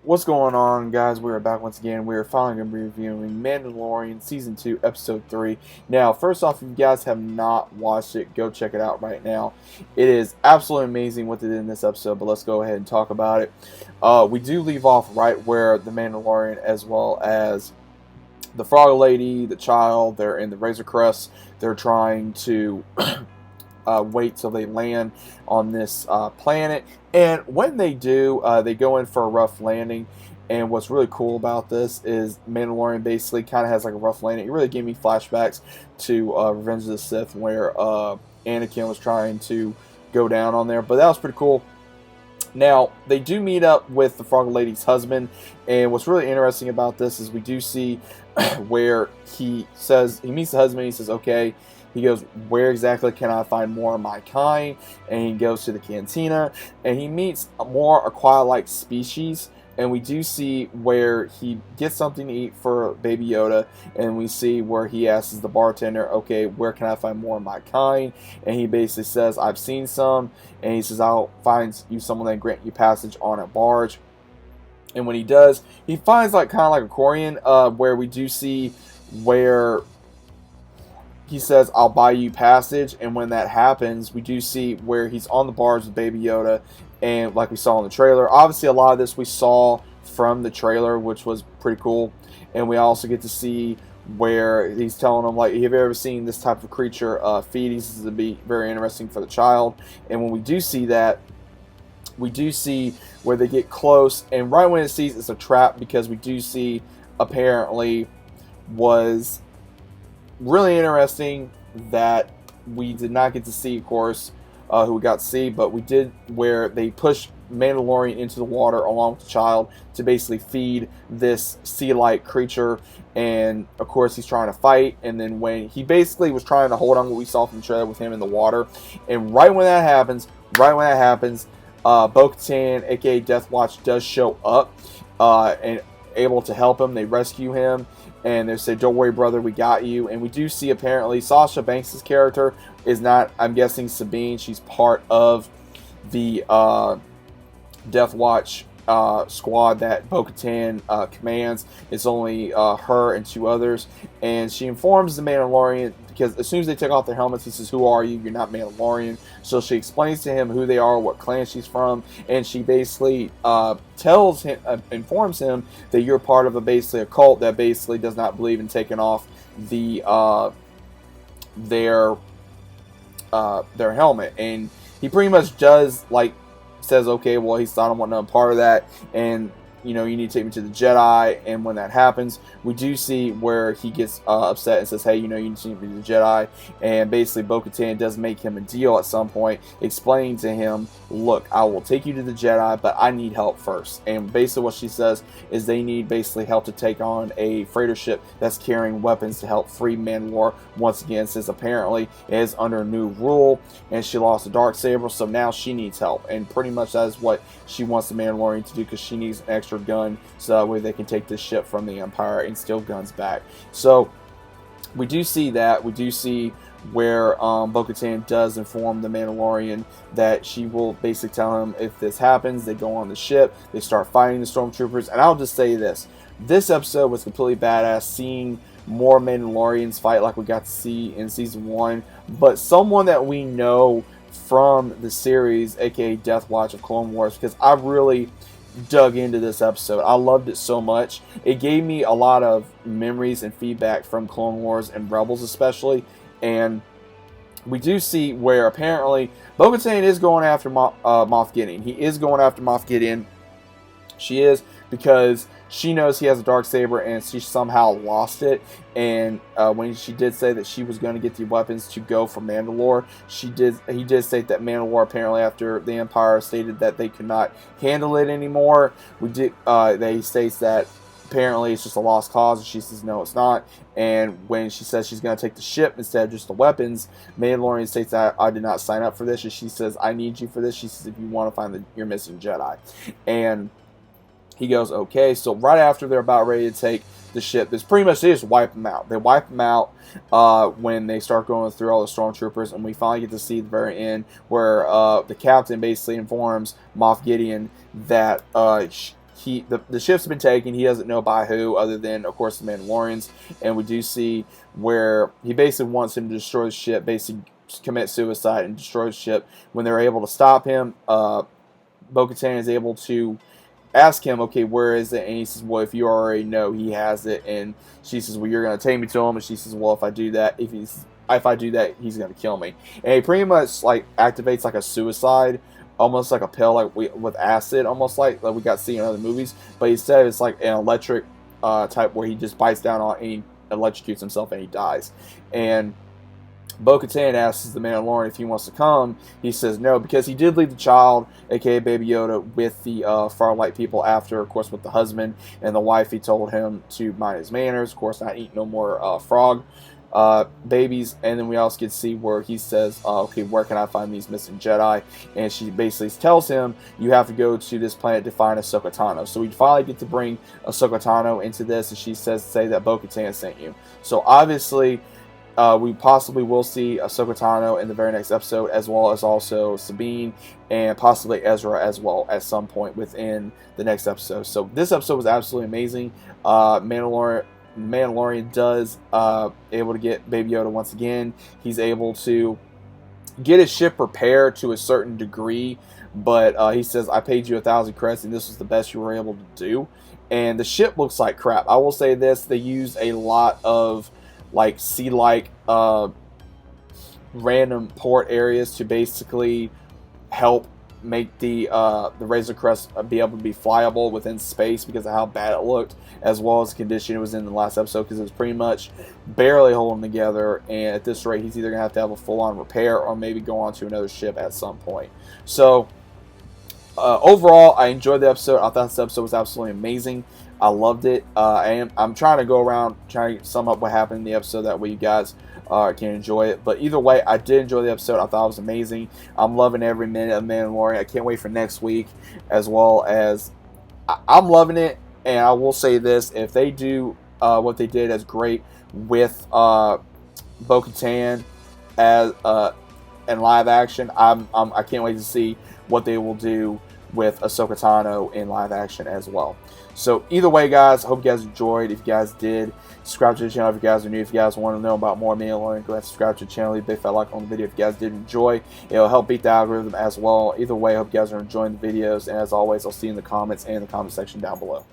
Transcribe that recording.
What's going on, guys? We're back once again. We're finally going to be reviewing Mandalorian Season 2, Episode 3. Now, first off, if you guys have not watched it, go check it out right now. It is absolutely amazing what they did in this episode, but let's go ahead and talk about it. We do leave off right where the Mandalorian, as well as the Frog Lady, the child, they're in the Razor Crest. They're trying to wait till they land on this planet. And when they do, they go in for a rough landing. And what's really cool about this is Mandalorian basically kind of has like a rough landing. It really gave me flashbacks to Revenge of the Sith, where Anakin was trying to go down on there. But that was pretty cool. Now, they do meet up with the Frog Lady's husband, and what's really interesting about this is we do see where he meets the husband, he says, okay, he goes, where exactly can I find more of my kind? And he goes to the cantina, and he meets a more aqua-like species, and we do see where he gets something to eat for Baby Yoda, and we see where he asks the bartender, okay, where can I find more of my kind? And he basically says, I've seen some, and he says, I'll find you someone that grant you passage on a barge. And when he does, he finds like kind of like a Quarian, where we do see where he says, I'll buy you passage, and when that happens, we do see where he's on the barge with Baby Yoda, and like we saw in the trailer. Obviously, a lot of this we saw from the trailer, which was pretty cool, and we also get to see where he's telling them, like, have you ever seen this type of creature feed? He says it'd be very interesting for the child, and when we do see that, we do see where they get close, and right when it sees it's a trap, because we do see apparently was really interesting that we did not get to see, of course, who we got to see, but we did where they push Mandalorian into the water along with the child to basically feed this sea-like creature, and of course he's trying to fight, and then when he basically was trying to hold on what we saw from the trailer with him in the water, and right when that happens, Bo-Katan, aka Deathwatch, does show up and able to help him. They rescue him, and they say, don't worry, brother, we got you. And we do see apparently Sasha Banks' character is not, I'm guessing, Sabine. She's part of the Deathwatch squad that Bo-Katan commands. It's only her and two others. And she informs the Mandalorian, because as soon as they take off their helmets, he says, who are you? You're not Mandalorian. So she explains to him who they are, what clan she's from, and she basically informs him that you're part of basically a cult that basically does not believe in taking off their helmet. And he pretty much does, like, says, okay, well, he's not want no part of that, and you know, you need to take me to the Jedi. And when that happens, we do see where he gets upset and says, hey, you know, you need to take me to the Jedi. And basically Bo-Katan does make him a deal at some point, explaining to him, look, I will take you to the Jedi, but I need help first. And basically what she says is they need basically help to take on a freighter ship that's carrying weapons to help free Mandalore once again, since apparently it is under new rule, and she lost a Darksaber, so now she needs help. And pretty much that is what she wants the Mandalorian to do, because she needs an extra gun, so that way they can take this ship from the Empire and steal guns back. So we do see that. We do see where Bo-Katan does inform the Mandalorian that she will basically tell him if this happens. They go on the ship, they start fighting the stormtroopers, and I'll just say this episode was completely badass, seeing more Mandalorians fight like we got to see in season 1, but someone that we know from the series, aka Deathwatch of Clone Wars, because I really dug into this episode. I loved it so much. It gave me a lot of memories and feedback from Clone Wars and Rebels especially, and we do see where apparently Bo-Katan is going after Moff Gideon. He is going after Moff Gideon. She is, because she knows he has a Darksaber and she somehow lost it. And when she did say that she was going to get the weapons to go for Mandalore, he did state that Mandalore, apparently after the Empire stated that they could not handle it anymore, they states that apparently it's just a lost cause, and she says no, it's not. And when she says she's going to take the ship instead of just the weapons, Mandalorian states that I did not sign up for this, and she says, I need you for this. She says, if you want to find your missing Jedi. And he goes, okay. So right after they're about ready to take the ship, they just wipe them out. They wipe them out when they start going through all the stormtroopers, and we finally get to see the very end where the captain basically informs Moff Gideon that the ship's been taken. He doesn't know by who, other than, of course, the Mandalorians. And we do see where he basically wants him to destroy the ship, basically commit suicide and destroy the ship. When they're able to stop him, Bo-Katan is able to ask him, okay, where is it? And he says, well, if you already know, he has it. And she says, well, you're going to take me to him. And she says, well, if I do that, if I do that, he's going to kill me. And he pretty much like activates like a suicide, almost like a pill, like with acid, almost like we got seen in other movies. But he said it's like an electric type where he just bites down on it and he electrocutes himself and he dies. And Bo-Katan asks the Mandalorian if he wants to come. He says no, because he did leave the child, aka Baby Yoda, with the Farlight people after, of course, with the husband and the wife. He told him to mind his manners, of course, not eat no more frog babies. And then we also get to see where he says, okay, where can I find these missing Jedi? And she basically tells him, you have to go to this planet to find Ahsoka Tano. So we finally get to bring Ahsoka Tano into this, and she say that Bo-Katan sent you. So obviously, we possibly will see Ahsoka Tano in the very next episode, as well as also Sabine and possibly Ezra as well at some point within the next episode. So this episode was absolutely amazing. Mandalorian does able to get Baby Yoda once again. He's able to get his ship repaired to a certain degree, but he says, I paid you 1,000 credits and this was the best you were able to do. And the ship looks like crap. I will say this, they used a lot of like sea-like random port areas to basically help make the Razor Crest be able to be flyable within space because of how bad it looked, as well as the condition it was in the last episode, because it was pretty much barely holding together. And at this rate, he's either going to have a full-on repair or maybe go on to another ship at some point. So overall, I enjoyed the episode. I thought this episode was absolutely amazing. I loved it. I'm trying to go around trying to sum up what happened in the episode, that way you guys can enjoy it. But either way, I did enjoy the episode. I thought it was amazing. I'm loving every minute of Mandalorian. I can't wait for next week, as well as I'm loving it. And I will say this: if they do what they did as great with Bo-Katan as in live action, I can't wait to see what they will do with Ahsoka Tano in live action as well. So either way, guys, I hope you guys enjoyed. If you guys did, subscribe to the channel if you guys are new. If you guys want to know about more Mandalorian, go ahead and subscribe to the channel. Leave a big fat like on the video if you guys did enjoy. It'll help beat the algorithm as well. Either way, I hope you guys are enjoying the videos. And as always, I'll see you in the comments and the comment section down below.